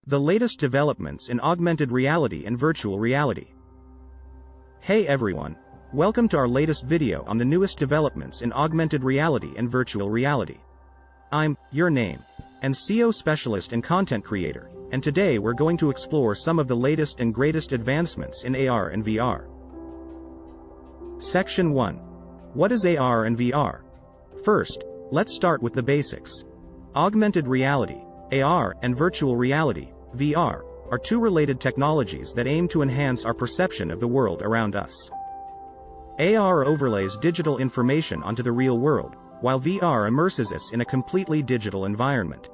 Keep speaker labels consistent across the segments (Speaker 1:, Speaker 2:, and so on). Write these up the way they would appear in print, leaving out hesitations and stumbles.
Speaker 1: The latest developments in augmented reality and virtual reality. Hey everyone, welcome to our latest video on the newest developments in augmented reality and virtual reality. I'm your name and SEO specialist and content creator, and today we're going to explore some of the latest and greatest advancements in AR and VR. Section 1. What is AR and VR? First, let's start with the basics. Augmented reality, AR, and virtual reality, VR, are two related technologies that aim to enhance our perception of the world around us. AR overlays digital information onto the real world, while VR immerses us in a completely digital environment.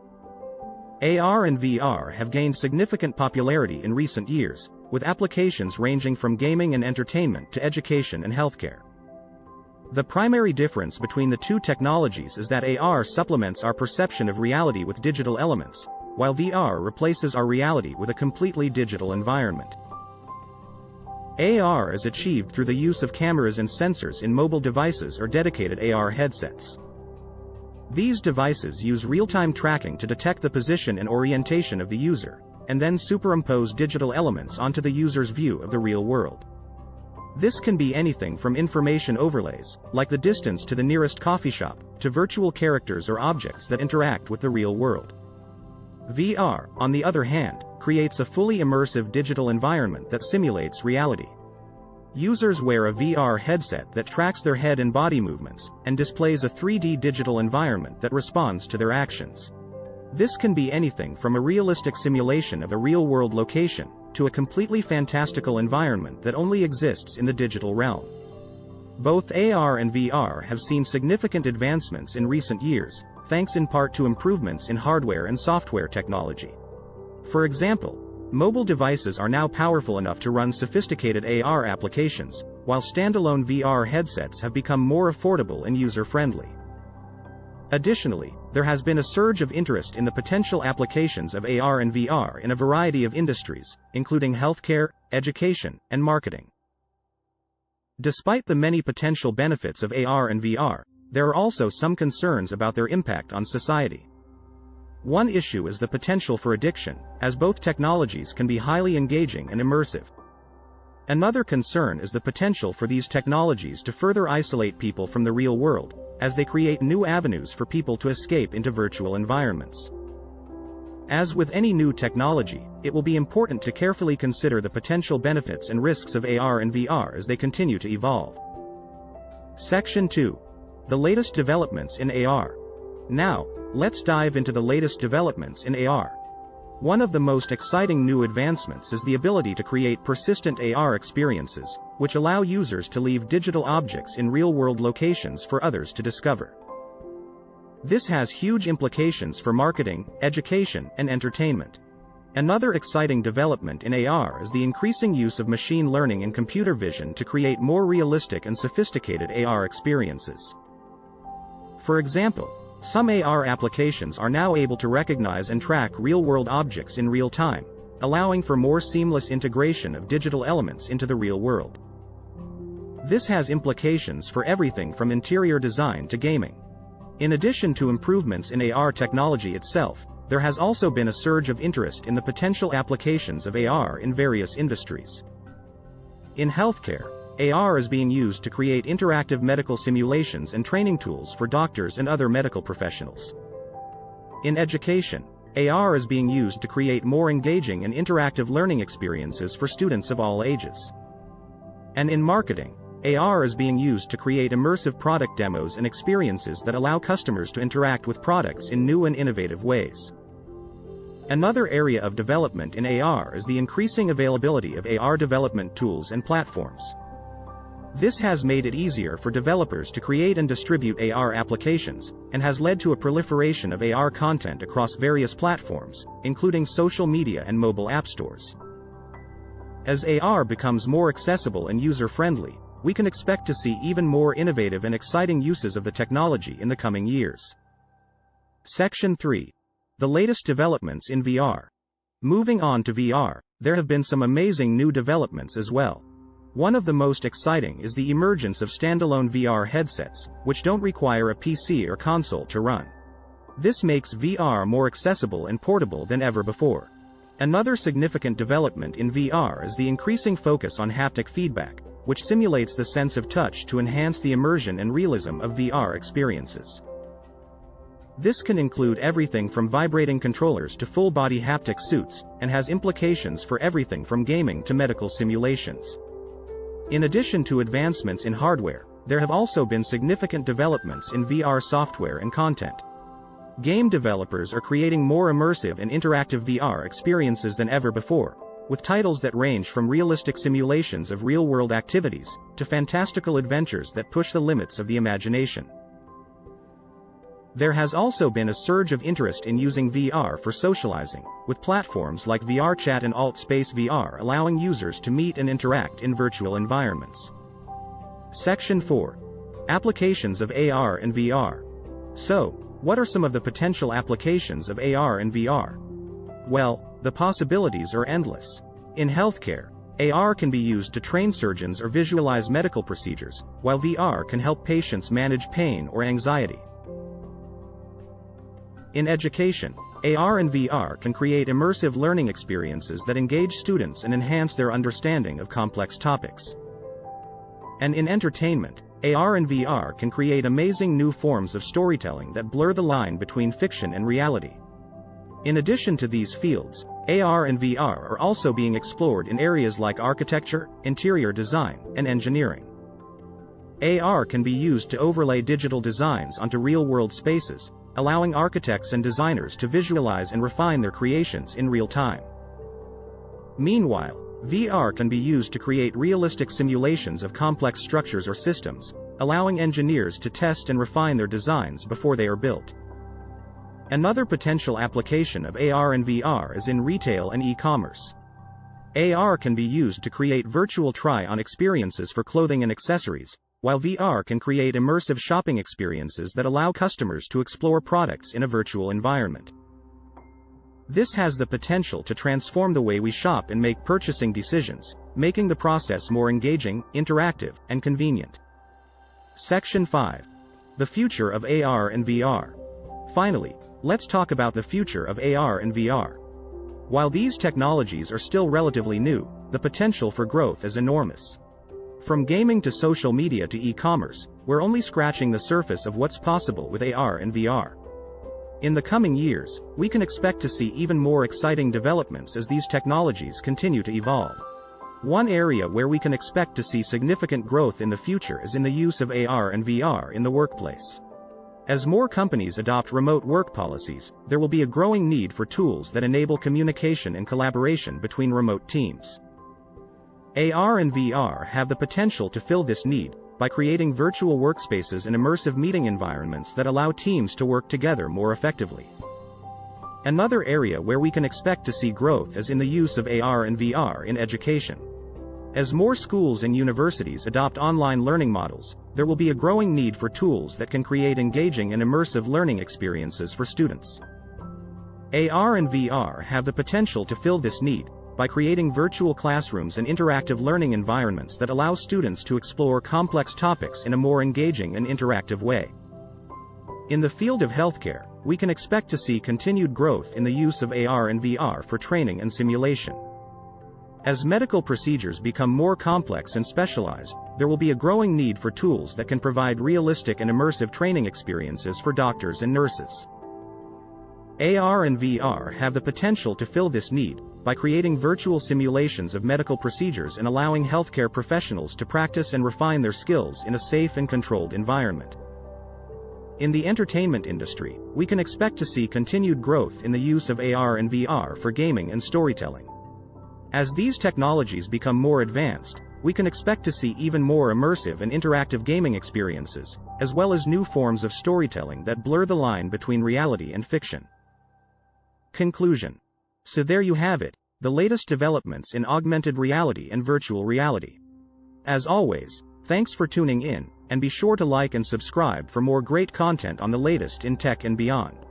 Speaker 1: AR and VR have gained significant popularity in recent years, with applications ranging from gaming and entertainment to education and healthcare. The primary difference between the two technologies is that AR supplements our perception of reality with digital elements, while VR replaces our reality with a completely digital environment. AR is achieved through the use of cameras and sensors in mobile devices or dedicated AR headsets. These devices use real-time tracking to detect the position and orientation of the user, and then superimpose digital elements onto the user's view of the real world. This can be anything from information overlays, like the distance to the nearest coffee shop, to virtual characters or objects that interact with the real world. VR, on the other hand, creates a fully immersive digital environment that simulates reality. Users wear a VR headset that tracks their head and body movements, and displays a 3D digital environment that responds to their actions. This can be anything from a realistic simulation of a real-world location, to a completely fantastical environment that only exists in the digital realm. Both AR and VR have seen significant advancements in recent years, thanks in part to improvements in hardware and software technology. For example, mobile devices are now powerful enough to run sophisticated AR applications, while standalone VR headsets have become more affordable and user-friendly. Additionally, there has been a surge of interest in the potential applications of AR and VR in a variety of industries, including healthcare, education, and marketing. Despite the many potential benefits of AR and VR, there are also some concerns about their impact on society. One issue is the potential for addiction, as both technologies can be highly engaging and immersive. Another concern is the potential for these technologies to further isolate people from the real world, as they create new avenues for people to escape into virtual environments. As with any new technology, it will be important to carefully consider the potential benefits and risks of AR and VR as they continue to evolve. Section 2. The latest developments in AR. Now, let's dive into the latest developments in AR. One of the most exciting new advancements is the ability to create persistent AR experiences, which allow users to leave digital objects in real-world locations for others to discover. This has huge implications for marketing, education, and entertainment. Another exciting development in AR is the increasing use of machine learning and computer vision to create more realistic and sophisticated AR experiences. For example, some AR applications are now able to recognize and track real-world objects in real time, allowing for more seamless integration of digital elements into the real world. This has implications for everything from interior design to gaming. In addition to improvements in AR technology itself, there has also been a surge of interest in the potential applications of AR in various industries. In healthcare, AR is being used to create interactive medical simulations and training tools for doctors and other medical professionals. In education, AR is being used to create more engaging and interactive learning experiences for students of all ages. And in marketing, AR is being used to create immersive product demos and experiences that allow customers to interact with products in new and innovative ways. Another area of development in AR is the increasing availability of AR development tools and platforms. This has made it easier for developers to create and distribute AR applications, and has led to a proliferation of AR content across various platforms, including social media and mobile app stores. As AR becomes more accessible and user-friendly, we can expect to see even more innovative and exciting uses of the technology in the coming years. Section 3. The latest developments in VR. Moving on to VR, there have been some amazing new developments as well. One of the most exciting is the emergence of standalone VR headsets, which don't require a PC or console to run. This makes VR more accessible and portable than ever before. Another significant development in VR is the increasing focus on haptic feedback, which simulates the sense of touch to enhance the immersion and realism of VR experiences. This can include everything from vibrating controllers to full-body haptic suits, and has implications for everything from gaming to medical simulations. In addition to advancements in hardware, there have also been significant developments in VR software and content. Game developers are creating more immersive and interactive VR experiences than ever before, with titles that range from realistic simulations of real-world activities to fantastical adventures that push the limits of the imagination. There has also been a surge of interest in using VR for socializing, with platforms like VRChat and AltSpace VR allowing users to meet and interact in virtual environments. Section 4. Applications of AR and VR. So, what are some of the potential applications of AR and VR? Well, the possibilities are endless. In healthcare, AR can be used to train surgeons or visualize medical procedures, while VR can help patients manage pain or anxiety. In education, AR and VR can create immersive learning experiences that engage students and enhance their understanding of complex topics. And in entertainment, AR and VR can create amazing new forms of storytelling that blur the line between fiction and reality. In addition to these fields, AR and VR are also being explored in areas like architecture, interior design, and engineering. AR can be used to overlay digital designs onto real-world spaces, allowing architects and designers to visualize and refine their creations in real time. Meanwhile, VR can be used to create realistic simulations of complex structures or systems, allowing engineers to test and refine their designs before they are built. Another potential application of AR and VR is in retail and e-commerce. AR can be used to create virtual try-on experiences for clothing and accessories, while VR can create immersive shopping experiences that allow customers to explore products in a virtual environment. This has the potential to transform the way we shop and make purchasing decisions, making the process more engaging, interactive, and convenient. Section 5. The future of AR and VR. Finally, let's talk about the future of AR and VR. While these technologies are still relatively new, the potential for growth is enormous. From gaming to social media to e-commerce, we're only scratching the surface of what's possible with AR and VR. In the coming years, we can expect to see even more exciting developments as these technologies continue to evolve. One area where we can expect to see significant growth in the future is in the use of AR and VR in the workplace. As more companies adopt remote work policies, there will be a growing need for tools that enable communication and collaboration between remote teams. AR and VR have the potential to fill this need by creating virtual workspaces and immersive meeting environments that allow teams to work together more effectively. Another area where we can expect to see growth is in the use of AR and VR in education. As more schools and universities adopt online learning models, there will be a growing need for tools that can create engaging and immersive learning experiences for students. AR and VR have the potential to fill this need by creating virtual classrooms and interactive learning environments that allow students to explore complex topics in a more engaging and interactive way. In the field of healthcare, we can expect to see continued growth in the use of AR and VR for training and simulation. As medical procedures become more complex and specialized, there will be a growing need for tools that can provide realistic and immersive training experiences for doctors and nurses. AR and VR have the potential to fill this need by creating virtual simulations of medical procedures and allowing healthcare professionals to practice and refine their skills in a safe and controlled environment. In the entertainment industry, we can expect to see continued growth in the use of AR and VR for gaming and storytelling. As these technologies become more advanced, we can expect to see even more immersive and interactive gaming experiences, as well as new forms of storytelling that blur the line between reality and fiction. Conclusion. So there you have it, the latest developments in augmented reality and virtual reality. As always, thanks for tuning in, and be sure to like and subscribe for more great content on the latest in tech and beyond.